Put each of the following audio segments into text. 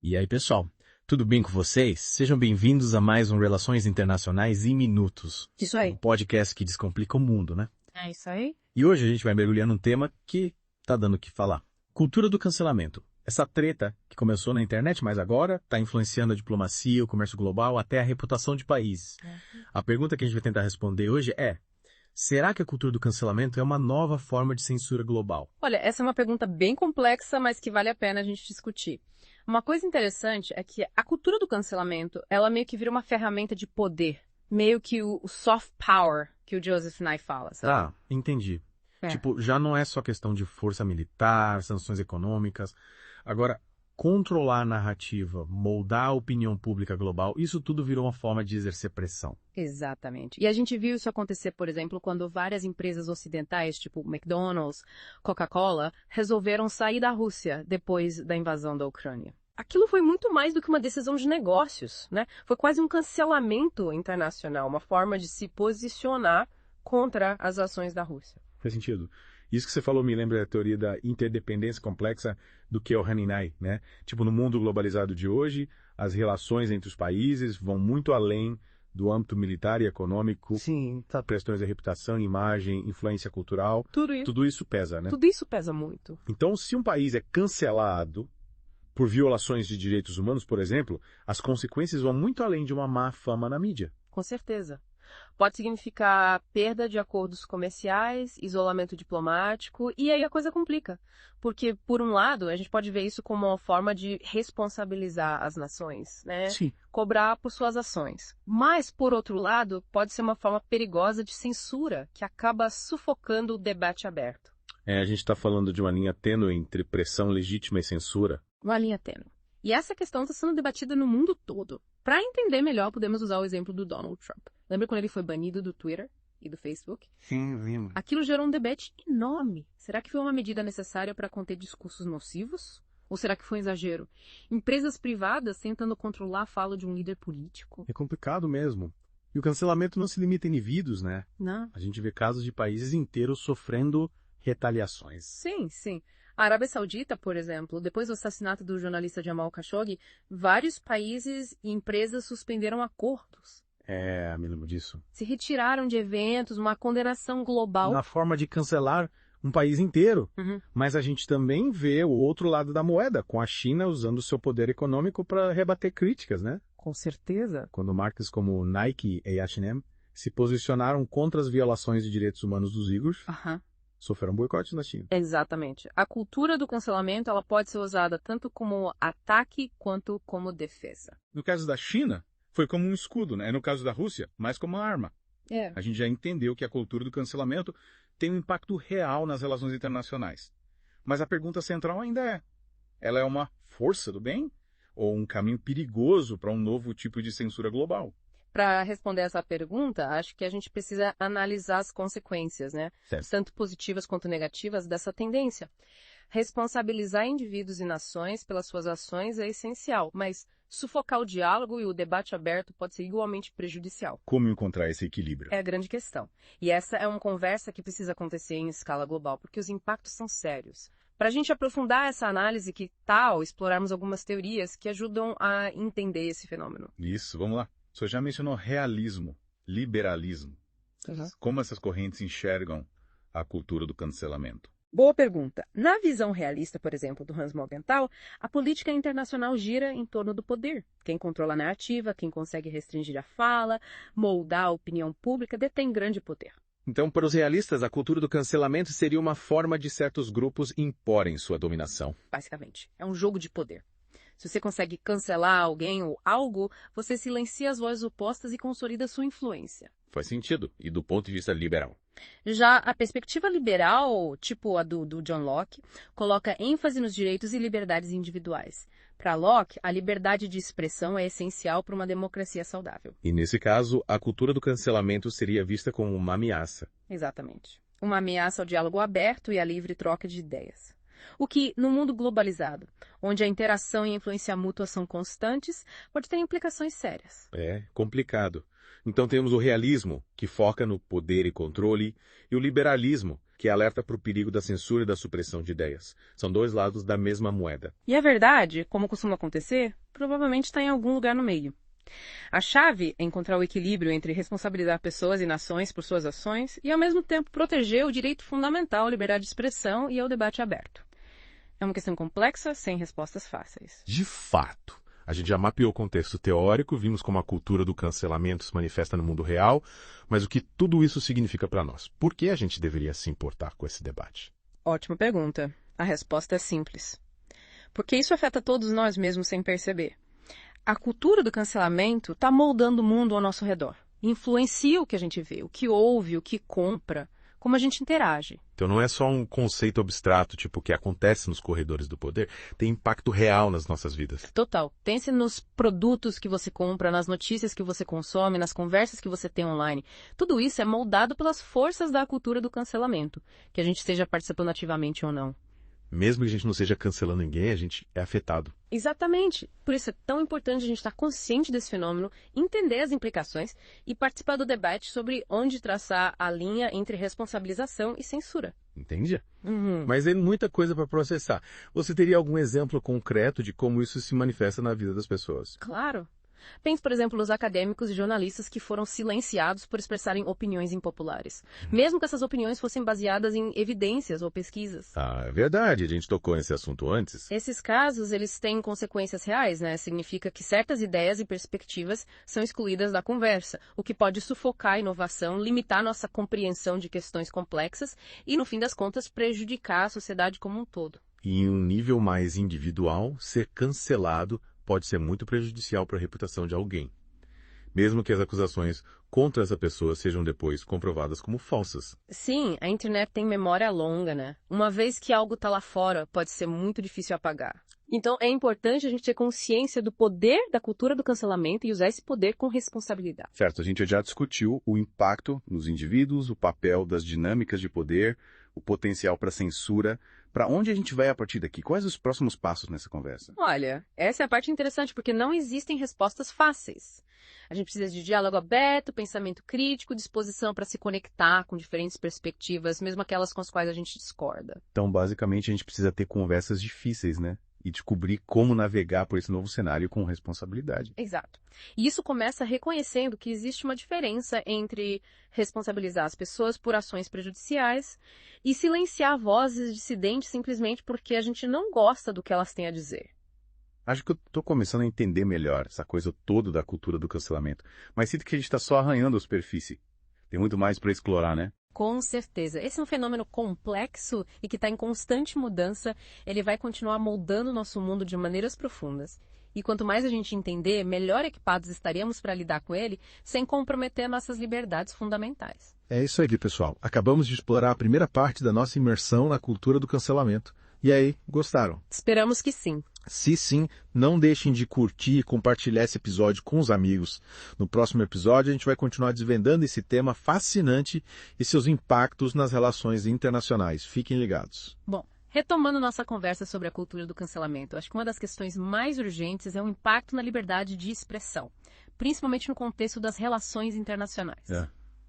E aí, pessoal, tudo bem com vocês? Sejam bem-vindos a mais um Relações Internacionais em Minutos. Isso aí. Um podcast que descomplica o mundo, né? É isso aí. E hoje a gente vai mergulhar num tema que tá dando o que falar. Cultura do cancelamento. Essa treta que começou na internet, mas agora está influenciando a diplomacia, o comércio global, até a reputação de países. A pergunta que a gente vai tentar responder hoje é: será que a cultura do cancelamento é uma nova forma de censura global? Olha, essa é uma pergunta bem complexa, mas que vale a pena a gente discutir. Uma coisa interessante é que a cultura do cancelamento, ela meio que vira uma ferramenta de poder. Meio que o soft power que o Joseph Nye fala, sabe? Tá, entendi. É. Tipo, já não é só questão de força militar, sanções econômicas. Agora, controlar a narrativa, moldar a opinião pública global, isso tudo virou uma forma de exercer pressão. Exatamente. E a gente viu isso acontecer, por exemplo, quando várias empresas ocidentais, tipo McDonald's, Coca-Cola, resolveram sair da Rússia depois da invasão da Ucrânia. Aquilo foi muito mais do que uma decisão de negócios, né? Foi quase um cancelamento internacional, uma forma de se posicionar contra as ações da Rússia. Faz sentido. Isso que você falou me lembra da teoria da interdependência complexa do Keiichi Haninai, né? Tipo, no mundo globalizado de hoje, as relações entre os países vão muito além do âmbito militar e econômico. Sim, tá. Questões de reputação, imagem, influência cultural. Tudo isso pesa, né? Tudo isso pesa muito. Então, se um país é cancelado por violações de direitos humanos, por exemplo, as consequências vão muito além de uma má fama na mídia. Com certeza. Pode significar perda de acordos comerciais, isolamento diplomático, e aí a coisa complica. Porque, por um lado, a gente pode ver isso como uma forma de responsabilizar as nações, né? Sim. Cobrar por suas ações. Mas, por outro lado, pode ser uma forma perigosa de censura, que acaba sufocando o debate aberto. A gente está falando de uma linha tênue entre pressão legítima e censura. Uma linha tênue. E essa questão está sendo debatida no mundo todo. Para entender melhor, podemos usar o exemplo do Donald Trump. Lembra quando ele foi banido do Twitter e do Facebook? Sim, lembro. Aquilo gerou um debate enorme. Será que foi uma medida necessária para conter discursos nocivos? Ou será que foi um exagero? Empresas privadas tentando controlar a fala de um líder político? É complicado mesmo. E o cancelamento não se limita a indivíduos, né? Não. A gente vê casos de países inteiros sofrendo retaliações. Sim, sim. A Arábia Saudita, por exemplo, depois do assassinato do jornalista Jamal Khashoggi, vários países e empresas suspenderam acordos. Me lembro disso. Se retiraram de eventos, uma condenação global. Na forma de cancelar um país inteiro. Uhum. Mas a gente também vê o outro lado da moeda, com a China usando o seu poder econômico para rebater críticas, né? Com certeza. Quando marcas como Nike e H&M se posicionaram contra as violações de direitos humanos dos uigures, sofreram boicotes na China. Exatamente. A cultura do cancelamento ela pode ser usada tanto como ataque quanto como defesa. No caso da China, foi como um escudo, né? No caso da Rússia, mais como uma arma. A gente já entendeu que a cultura do cancelamento tem um impacto real nas relações internacionais. Mas a pergunta central ainda é: ela é uma força do bem ou um caminho perigoso para um novo tipo de censura global? Para responder essa pergunta, acho que a gente precisa analisar as consequências, né? Certo. Tanto positivas quanto negativas dessa tendência. Responsabilizar indivíduos e nações pelas suas ações é essencial, mas sufocar o diálogo e o debate aberto pode ser igualmente prejudicial. Como encontrar esse equilíbrio? É a grande questão. E essa é uma conversa que precisa acontecer em escala global, porque os impactos são sérios. Para a gente aprofundar essa análise, que tal explorarmos algumas teorias que ajudam a entender esse fenômeno? Isso, vamos lá. O senhor já mencionou realismo, liberalismo. Como essas correntes enxergam a cultura do cancelamento? Boa pergunta. Na visão realista, por exemplo, do Hans Morgenthau, a política internacional gira em torno do poder. Quem controla a narrativa, quem consegue restringir a fala, moldar a opinião pública, detém grande poder. Então, para os realistas, a cultura do cancelamento seria uma forma de certos grupos imporem sua dominação. Basicamente, é um jogo de poder. Se você consegue cancelar alguém ou algo, você silencia as vozes opostas e consolida sua influência. Faz sentido, e do ponto de vista liberal. Já a perspectiva liberal, tipo a do John Locke, coloca ênfase nos direitos e liberdades individuais. Para Locke, a liberdade de expressão é essencial para uma democracia saudável. E nesse caso, a cultura do cancelamento seria vista como uma ameaça. Exatamente. Uma ameaça ao diálogo aberto e à livre troca de ideias. O que, no mundo globalizado, onde a interação e a influência mútua são constantes, pode ter implicações sérias. É complicado. Então temos o realismo, que foca no poder e controle, e o liberalismo, que alerta para o perigo da censura e da supressão de ideias. São dois lados da mesma moeda. E a verdade, como costuma acontecer, provavelmente está em algum lugar no meio. A chave é encontrar o equilíbrio entre responsabilizar pessoas e nações por suas ações e, ao mesmo tempo, proteger o direito fundamental à liberdade de expressão e ao debate aberto. É uma questão complexa, sem respostas fáceis. De fato. A gente já mapeou o contexto teórico, vimos como a cultura do cancelamento se manifesta no mundo real, mas o que tudo isso significa para nós? Por que a gente deveria se importar com esse debate? Ótima pergunta. A resposta é simples. Porque isso afeta todos nós mesmos sem perceber. A cultura do cancelamento está moldando o mundo ao nosso redor. Influencia o que a gente vê, o que ouve, o que compra, como a gente interage. Então não é só um conceito abstrato, tipo o que acontece nos corredores do poder, tem impacto real nas nossas vidas. Total. Pense nos produtos que você compra, nas notícias que você consome, nas conversas que você tem online. Tudo isso é moldado pelas forças da cultura do cancelamento, que a gente esteja participando ativamente ou não. Mesmo que a gente não esteja cancelando ninguém, a gente é afetado. Exatamente. Por isso é tão importante a gente estar consciente desse fenômeno, entender as implicações e participar do debate sobre onde traçar a linha entre responsabilização e censura. Entende? Mas tem muita coisa para processar. Você teria algum exemplo concreto de como isso se manifesta na vida das pessoas? Claro. Pense, por exemplo, nos acadêmicos e jornalistas que foram silenciados por expressarem opiniões impopulares, mesmo que essas opiniões fossem baseadas em evidências ou pesquisas. Ah, é verdade. A gente tocou nesse assunto antes. Esses casos, eles têm consequências reais, né? Significa que certas ideias e perspectivas são excluídas da conversa, o que pode sufocar a inovação, limitar nossa compreensão de questões complexas e, no fim das contas, prejudicar a sociedade como um todo. E em um nível mais individual, ser cancelado pode ser muito prejudicial para a reputação de alguém, mesmo que as acusações contra essa pessoa sejam depois comprovadas como falsas. Sim, a internet tem memória longa, né? Uma vez que algo está lá fora, pode ser muito difícil apagar. Então é importante a gente ter consciência do poder da cultura do cancelamento e usar esse poder com responsabilidade. Certo, a gente já discutiu o impacto nos indivíduos, o papel das dinâmicas de poder, o potencial para censura. Para onde a gente vai a partir daqui? Quais os próximos passos nessa conversa? Olha, essa é a parte interessante, porque não existem respostas fáceis. A gente precisa de diálogo aberto, pensamento crítico, disposição para se conectar com diferentes perspectivas, mesmo aquelas com as quais a gente discorda. Então, basicamente, a gente precisa ter conversas difíceis, né? E descobrir como navegar por esse novo cenário com responsabilidade. Exato. E isso começa reconhecendo que existe uma diferença entre responsabilizar as pessoas por ações prejudiciais e silenciar vozes dissidentes simplesmente porque a gente não gosta do que elas têm a dizer. Acho que eu estou começando a entender melhor essa coisa toda da cultura do cancelamento. Mas sinto que a gente está só arranhando a superfície. Tem muito mais para explorar, né? Com certeza. Esse é um fenômeno complexo e que está em constante mudança. Ele vai continuar moldando o nosso mundo de maneiras profundas. E quanto mais a gente entender, melhor equipados estaremos para lidar com ele, sem comprometer nossas liberdades fundamentais. É isso aí, pessoal. Acabamos de explorar a primeira parte da nossa imersão na cultura do cancelamento. E aí, gostaram? Esperamos que sim. Se sim, não deixem de curtir e compartilhar esse episódio com os amigos. No próximo episódio, a gente vai continuar desvendando esse tema fascinante e seus impactos nas relações internacionais. Fiquem ligados. Bom, retomando nossa conversa sobre a cultura do cancelamento, acho que uma das questões mais urgentes é o impacto na liberdade de expressão, principalmente no contexto das relações internacionais.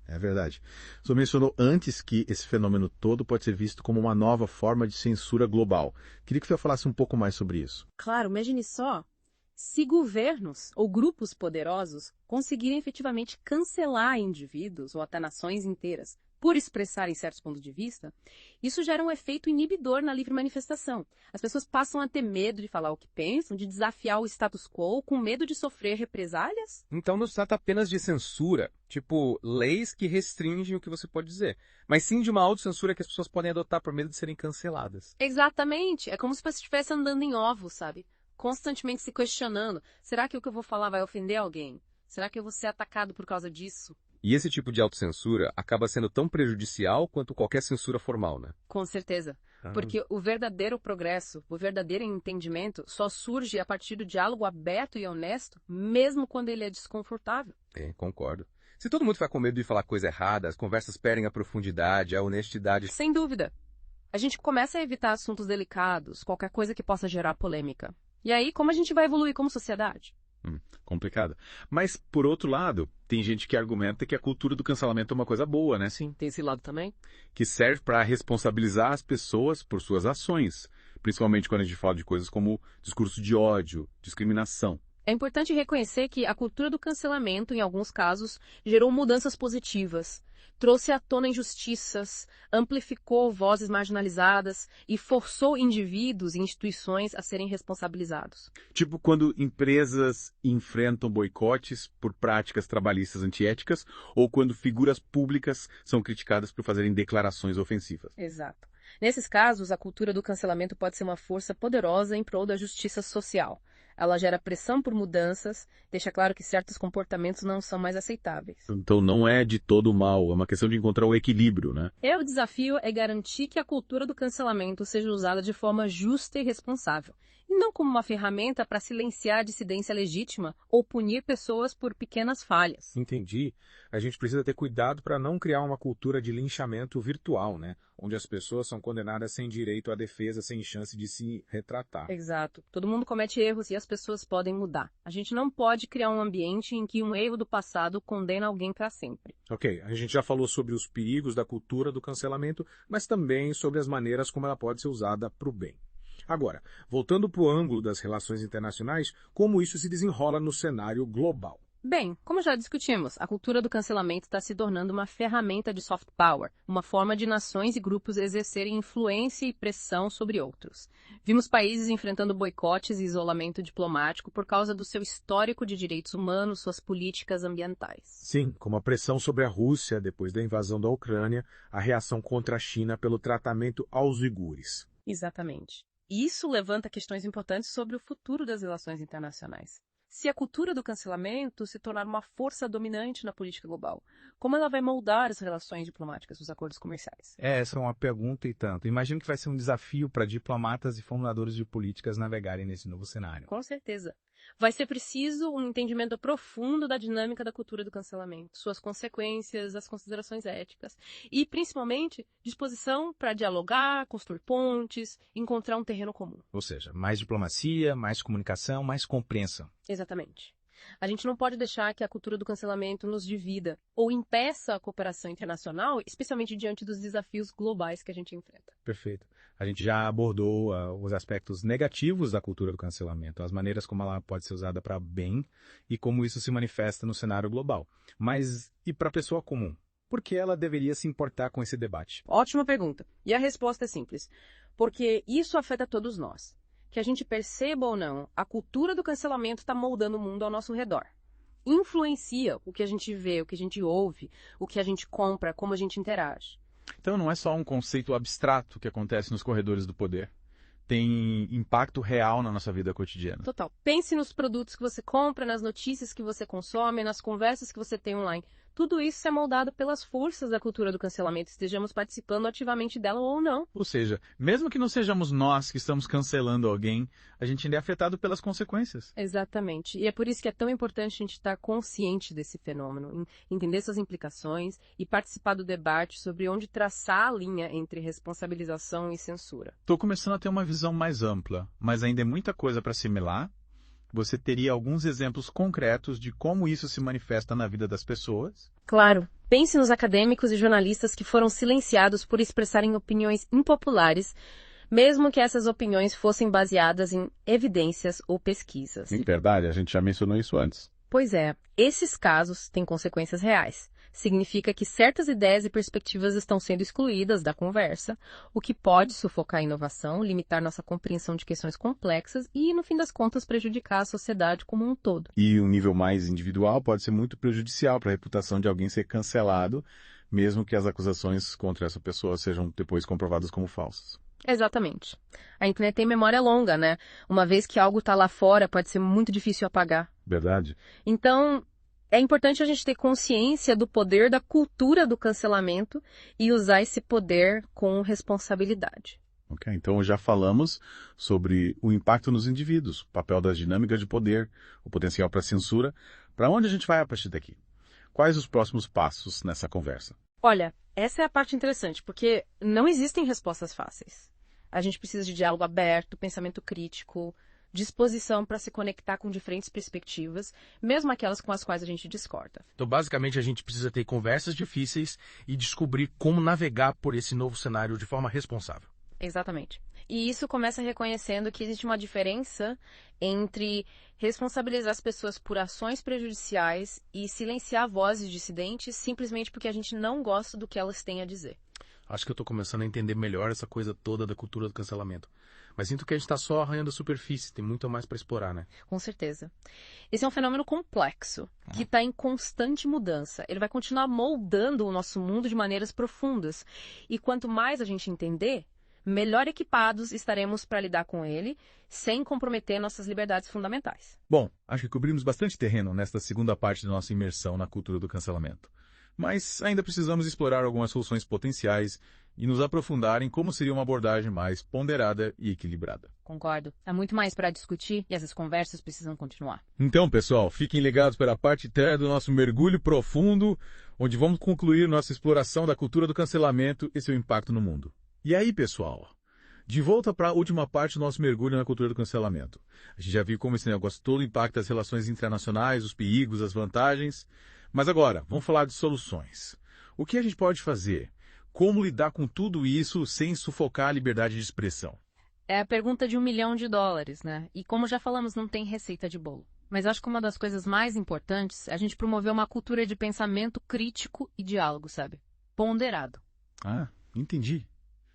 É verdade. Você mencionou antes que esse fenômeno todo pode ser visto como uma nova forma de censura global. Queria que você falasse um pouco mais sobre isso. Claro, imagine só. Se governos ou grupos poderosos conseguirem efetivamente cancelar indivíduos ou até nações inteiras por expressarem certos pontos de vista, isso gera um efeito inibidor na livre manifestação. As pessoas passam a ter medo de falar o que pensam, de desafiar o status quo, com medo de sofrer represálias? Então não se trata apenas de censura, tipo leis que restringem o que você pode dizer, mas sim de uma autocensura que as pessoas podem adotar por medo de serem canceladas. Exatamente. É como se você estivesse andando em ovos, sabe? Constantemente se questionando. Será que o que eu vou falar vai ofender alguém? Será que eu vou ser atacado por causa disso? E esse tipo de autocensura acaba sendo tão prejudicial quanto qualquer censura formal, né? Com certeza. Porque o verdadeiro progresso, o verdadeiro entendimento só surge a partir do diálogo aberto e honesto, mesmo quando ele é desconfortável. Concordo. Se todo mundo ficar com medo de falar coisa errada, as conversas perdem a profundidade, a honestidade. Sem dúvida. A gente começa a evitar assuntos delicados, qualquer coisa que possa gerar polêmica. E aí, como a gente vai evoluir como sociedade? Complicado. Mas, por outro lado, tem gente que argumenta que a cultura do cancelamento é uma coisa boa, né? Sim, tem esse lado também. Que serve para responsabilizar as pessoas por suas ações, principalmente quando a gente fala de coisas como discurso de ódio, discriminação. É importante reconhecer que a cultura do cancelamento, em alguns casos, gerou mudanças positivas. Trouxe à tona injustiças, amplificou vozes marginalizadas e forçou indivíduos e instituições a serem responsabilizados. Tipo quando empresas enfrentam boicotes por práticas trabalhistas antiéticas ou quando figuras públicas são criticadas por fazerem declarações ofensivas. Exato. Nesses casos, a cultura do cancelamento pode ser uma força poderosa em prol da justiça social. Ela gera pressão por mudanças, deixa claro que certos comportamentos não são mais aceitáveis. Então não é de todo mal, é uma questão de encontrar o equilíbrio, né? O desafio é garantir que a cultura do cancelamento seja usada de forma justa e responsável, e não como uma ferramenta para silenciar a dissidência legítima ou punir pessoas por pequenas falhas. Entendi. A gente precisa ter cuidado para não criar uma cultura de linchamento virtual, né? Onde as pessoas são condenadas sem direito à defesa, sem chance de se retratar. Exato. Todo mundo comete erros e as pessoas podem mudar. A gente não pode criar um ambiente em que um erro do passado condena alguém para sempre. Ok, a gente já falou sobre os perigos da cultura do cancelamento, mas também sobre as maneiras como ela pode ser usada para o bem. Agora, voltando para o ângulo das relações internacionais, como isso se desenrola no cenário global? Bem, como já discutimos, a cultura do cancelamento está se tornando uma ferramenta de soft power, uma forma de nações e grupos exercerem influência e pressão sobre outros. Vimos países enfrentando boicotes e isolamento diplomático por causa do seu histórico de direitos humanos, suas políticas ambientais. Sim, como a pressão sobre a Rússia depois da invasão da Ucrânia, a reação contra a China pelo tratamento aos uigures. Exatamente. Isso levanta questões importantes sobre o futuro das relações internacionais. Se a cultura do cancelamento se tornar uma força dominante na política global, como ela vai moldar as relações diplomáticas dos acordos comerciais? Essa é uma pergunta e tanto. Imagino que vai ser um desafio para diplomatas e formuladores de políticas navegarem nesse novo cenário. Com certeza. Vai ser preciso um entendimento profundo da dinâmica da cultura do cancelamento, suas consequências, as considerações éticas e, principalmente, disposição para dialogar, construir pontes, encontrar um terreno comum. Ou seja, mais diplomacia, mais comunicação, mais compreensão. Exatamente. A gente não pode deixar que a cultura do cancelamento nos divida ou impeça a cooperação internacional, especialmente diante dos desafios globais que a gente enfrenta. Perfeito. A gente já abordou os aspectos negativos da cultura do cancelamento, as maneiras como ela pode ser usada para bem e como isso se manifesta no cenário global. Mas e para a pessoa comum? Por que ela deveria se importar com esse debate? Ótima pergunta. E a resposta é simples. Porque isso afeta todos nós. Que a gente perceba ou não, a cultura do cancelamento está moldando o mundo ao nosso redor. Influencia o que a gente vê, o que a gente ouve, o que a gente compra, como a gente interage. Então não é só um conceito abstrato que acontece nos corredores do poder. Tem impacto real na nossa vida cotidiana. Total. Pense nos produtos que você compra, nas notícias que você consome, nas conversas que você tem online. Tudo isso é moldado pelas forças da cultura do cancelamento, estejamos participando ativamente dela ou não. Ou seja, mesmo que não sejamos nós que estamos cancelando alguém, a gente ainda é afetado pelas consequências. Exatamente. E é por isso que é tão importante a gente estar consciente desse fenômeno, entender suas implicações e participar do debate sobre onde traçar a linha entre responsabilização e censura. Estou começando a ter uma visão mais ampla, mas ainda é muita coisa para assimilar. Você teria alguns exemplos concretos de como isso se manifesta na vida das pessoas? Claro. Pense nos acadêmicos e jornalistas que foram silenciados por expressarem opiniões impopulares, mesmo que essas opiniões fossem baseadas em evidências ou pesquisas. Em verdade, a gente já mencionou isso antes. Pois é, esses casos têm consequências reais. Significa que certas ideias e perspectivas estão sendo excluídas da conversa, o que pode sufocar a inovação, limitar nossa compreensão de questões complexas e, no fim das contas, prejudicar a sociedade como um todo. E um nível mais individual pode ser muito prejudicial para a reputação de alguém ser cancelado, mesmo que as acusações contra essa pessoa sejam depois comprovadas como falsas. Exatamente. A internet tem memória longa, né? Uma vez que algo está lá fora, pode ser muito difícil apagar. Verdade. Então, é importante a gente ter consciência do poder da cultura do cancelamento e usar esse poder com responsabilidade. Ok, então já falamos sobre o impacto nos indivíduos, o papel das dinâmicas de poder, o potencial para censura. Para onde a gente vai a partir daqui? Quais os próximos passos nessa conversa? Olha, essa é a parte interessante, porque não existem respostas fáceis. A gente precisa de diálogo aberto, pensamento crítico, disposição para se conectar com diferentes perspectivas, mesmo aquelas com as quais a gente discorda. Então, basicamente, a gente precisa ter conversas difíceis e descobrir como navegar por esse novo cenário de forma responsável. Exatamente. E isso começa reconhecendo que existe uma diferença entre responsabilizar as pessoas por ações prejudiciais e silenciar vozes dissidentes simplesmente porque a gente não gosta do que elas têm a dizer. Acho que eu estou começando a entender melhor essa coisa toda da cultura do cancelamento. Mas sinto que a gente está só arranhando a superfície, tem muito a mais para explorar, né? Com certeza. Esse é um fenômeno complexo, que está em constante mudança. Ele vai continuar moldando o nosso mundo de maneiras profundas. E quanto mais a gente entender, melhor equipados estaremos para lidar com ele, sem comprometer nossas liberdades fundamentais. Bom, acho que cobrimos bastante terreno nesta segunda parte da nossa imersão na cultura do cancelamento. Mas ainda precisamos explorar algumas soluções potenciais e nos aprofundar em como seria uma abordagem mais ponderada e equilibrada. Concordo. Há muito mais para discutir e essas conversas precisam continuar. Então, pessoal, fiquem ligados para a parte 3 do nosso mergulho profundo, onde vamos concluir nossa exploração da cultura do cancelamento e seu impacto no mundo. E aí, pessoal, de volta para a última parte do nosso mergulho na cultura do cancelamento. A gente já viu como esse negócio todo impacta as relações internacionais, os perigos, as vantagens. Mas agora, vamos falar de soluções. O que a gente pode fazer? Como lidar com tudo isso sem sufocar a liberdade de expressão? É a pergunta de $1 milhão, né? E como já falamos, não tem receita de bolo. Mas acho que uma das coisas mais importantes é a gente promover uma cultura de pensamento crítico e diálogo, sabe? Ponderado. Ah, entendi.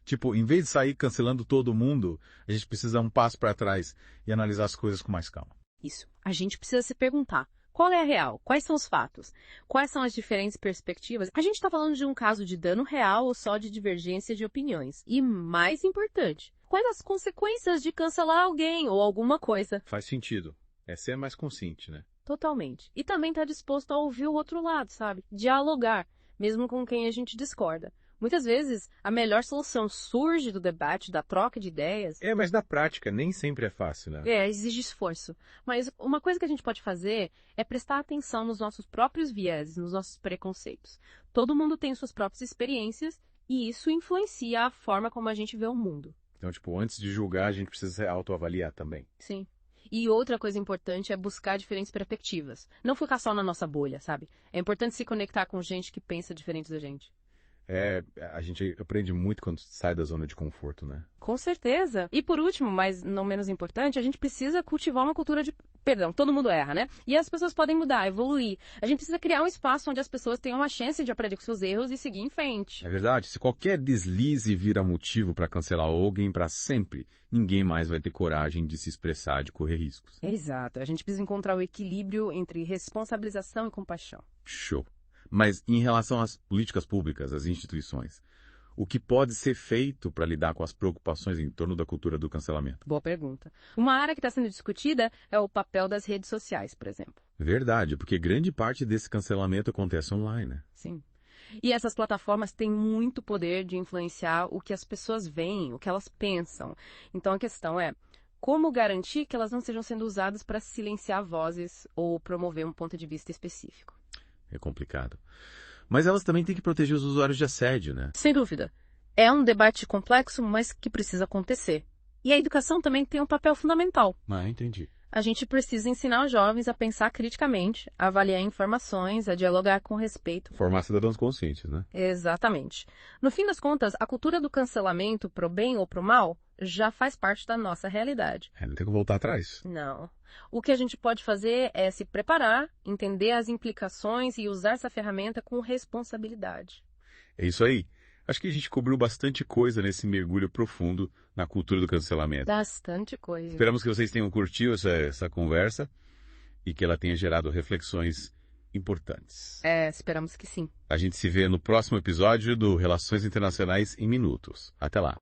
Tipo, em vez de sair cancelando todo mundo, a gente precisa dar um passo para trás e analisar as coisas com mais calma. Isso. A gente precisa se perguntar. Qual é a real? Quais são os fatos? Quais são as diferentes perspectivas? A gente está falando de um caso de dano real ou só de divergência de opiniões? E, mais importante, quais as consequências de cancelar alguém ou alguma coisa? Faz sentido. É ser mais consciente, né? Totalmente. E também estar disposto a ouvir o outro lado, sabe? Dialogar, mesmo com quem a gente discorda. Muitas vezes, a melhor solução surge do debate, da troca de ideias. Mas na prática nem sempre é fácil, né? Exige esforço. Mas uma coisa que a gente pode fazer é prestar atenção nos nossos próprios vieses, nos nossos preconceitos. Todo mundo tem suas próprias experiências e isso influencia a forma como a gente vê o mundo. Então, tipo, antes de julgar, a gente precisa se autoavaliar também. Sim. E outra coisa importante é buscar diferentes perspectivas. Não ficar só na nossa bolha, sabe? É importante se conectar com gente que pensa diferente da gente. A gente aprende muito quando sai da zona de conforto, né? Com certeza. E por último, mas não menos importante, a gente precisa cultivar uma cultura de... Perdão, todo mundo erra, né? E as pessoas podem mudar, evoluir. A gente precisa criar um espaço onde as pessoas tenham uma chance de aprender com seus erros e seguir em frente. É verdade. Se qualquer deslize vira motivo para cancelar alguém para sempre, ninguém mais vai ter coragem de se expressar, de correr riscos. Exato. A gente precisa encontrar o equilíbrio entre responsabilização e compaixão. Show. Mas em relação às políticas públicas, às instituições, o que pode ser feito para lidar com as preocupações em torno da cultura do cancelamento? Boa pergunta. Uma área que está sendo discutida é o papel das redes sociais, por exemplo. Verdade, porque grande parte desse cancelamento acontece online, né? Sim. E essas plataformas têm muito poder de influenciar o que as pessoas veem, o que elas pensam. Então a questão é, como garantir que elas não estejam sendo usadas para silenciar vozes ou promover um ponto de vista específico? É complicado. Mas elas também têm que proteger os usuários de assédio, né? Sem dúvida. É um debate complexo, mas que precisa acontecer. E a educação também tem um papel fundamental. Entendi. A gente precisa ensinar os jovens a pensar criticamente, a avaliar informações, a dialogar com respeito. Formar cidadãos conscientes, né? Exatamente. No fim das contas, a cultura do cancelamento, pro bem ou pro mal, já faz parte da nossa realidade. Não tem que voltar atrás. Não. O que a gente pode fazer é se preparar, entender as implicações e usar essa ferramenta com responsabilidade. É isso aí. Acho que a gente cobriu bastante coisa nesse mergulho profundo na cultura do cancelamento. Bastante coisa. Esperamos que vocês tenham curtido essa conversa e que ela tenha gerado reflexões importantes. Esperamos que sim. A gente se vê no próximo episódio do Relações Internacionais em Minutos. Até lá.